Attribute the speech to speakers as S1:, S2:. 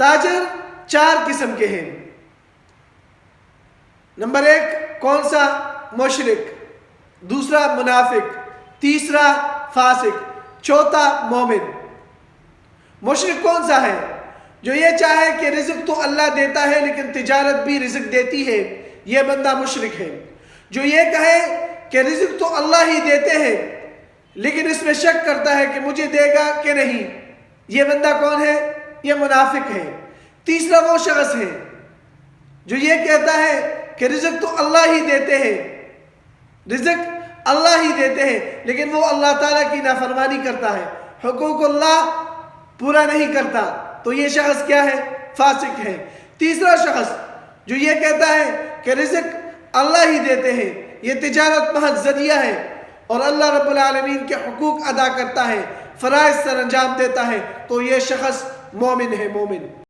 S1: تاجر 4 قسم کے ہیں۔ نمبر 1 کون سا؟ مشرک، دوسرا منافق، تیسرا فاسق، چوتھا مومن۔ مشرک کون سا ہے؟ جو یہ چاہے کہ رزق تو اللہ دیتا ہے لیکن تجارت بھی رزق دیتی ہے، یہ بندہ مشرک ہے۔ جو یہ کہے کہ رزق تو اللہ ہی دیتے ہیں لیکن اس میں شک کرتا ہے کہ مجھے دے گا کہ نہیں، یہ بندہ کون ہے؟ یہ منافق ہے۔ تیسرا وہ شخص ہے جو یہ کہتا ہے کہ رزق تو اللہ ہی دیتے ہیں، رزق اللہ ہی دیتے ہیں لیکن وہ اللہ تعالیٰ کی نافرمانی کرتا ہے، حقوق اللہ پورا نہیں کرتا، تو یہ شخص کیا ہے؟ فاسق ہے۔ تیسرا شخص جو یہ کہتا ہے کہ رزق اللہ ہی دیتے ہیں، یہ تجارت محض ذریعہ ہے اور اللہ رب العالمین کے حقوق ادا کرتا ہے، فرائض سر انجام دیتا ہے، تو یہ شخص مومن ہے، مومن۔